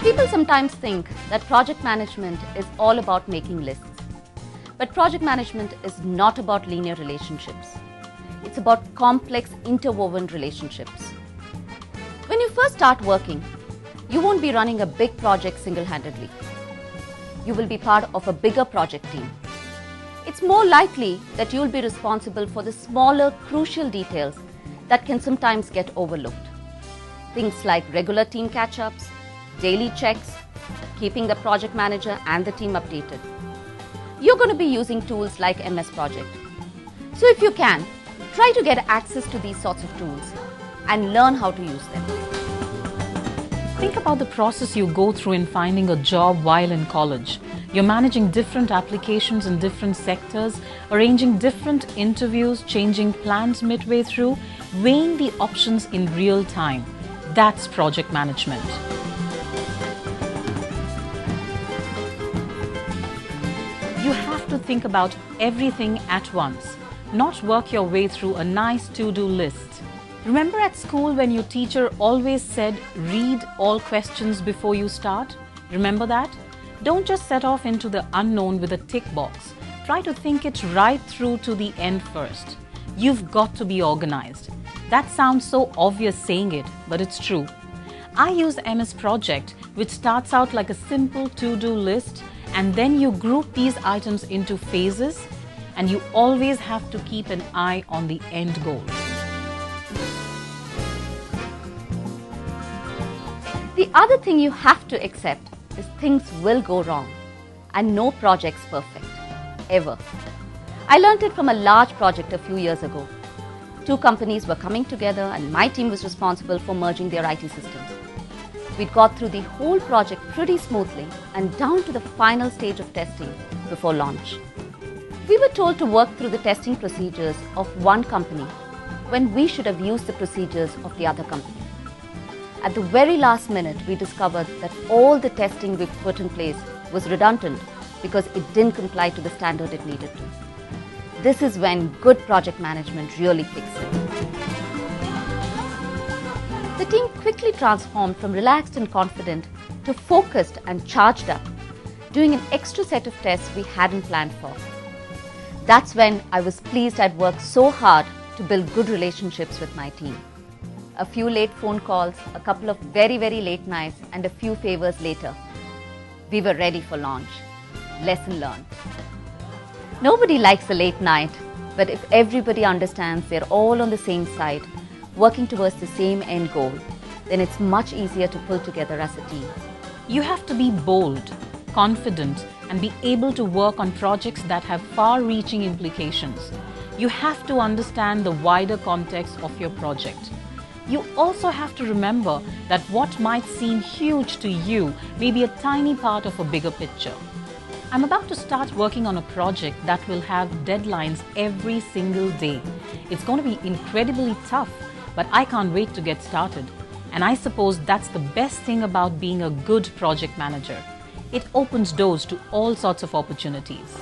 People sometimes think that project management is all about making lists. But project management is not about linear relationships. It's about complex, interwoven relationships. When you first start working, you won't be running a big project single-handedly. You will be part of a bigger project team. It's more likely that you'll be responsible for the smaller, crucial details that can sometimes get overlooked. Things like regular team catch-ups, daily checks, keeping the project manager and the team updated. You're going to be using tools like MS Project. So if you can, try to get access to these sorts of tools and learn how to use them. Think about the process you go through in finding a job while in college. You're managing different applications in different sectors, arranging different interviews, changing plans midway through, weighing the options in real time. That's project management. You have to think about everything at once, not work your way through a nice to-do list. Remember at school when your teacher always said, read all questions before you start? Remember that? Don't just set off into the unknown with a tick box. Try to think it right through to the end first. You've got to be organized. That sounds so obvious saying it, but it's true. I use MS Project, which starts out like a simple to-do list, and then you group these items into phases, and you always have to keep an eye on the end goal. The other thing you have to accept is things will go wrong, and no project's perfect, ever. I learned it from a large project a few years ago. Two companies were coming together and my team was responsible for merging their IT systems. We'd got through the whole project pretty smoothly and down to the final stage of testing before launch. We were told to work through the testing procedures of one company when we should have used the procedures of the other company. At the very last minute, we discovered that all the testing we put in place was redundant because it didn't comply to the standard it needed to. This is when good project management really kicks in. The team quickly transformed from relaxed and confident to focused and charged up, doing an extra set of tests we hadn't planned for. That's when I was pleased I'd worked so hard to build good relationships with my team. A few late phone calls, a couple of very late nights, and a few favors later, we were ready for launch. Lesson learned. Nobody likes a late night, but if everybody understands they're all on the same side, working towards the same end goal, then it's much easier to pull together as a team. You have to be bold, confident, and be able to work on projects that have far-reaching implications. You have to understand the wider context of your project. You also have to remember that what might seem huge to you may be a tiny part of a bigger picture. I'm about to start working on a project that will have deadlines every single day. It's going to be incredibly tough, but I can't wait to get started. And I suppose that's the best thing about being a good project manager. It opens doors to all sorts of opportunities.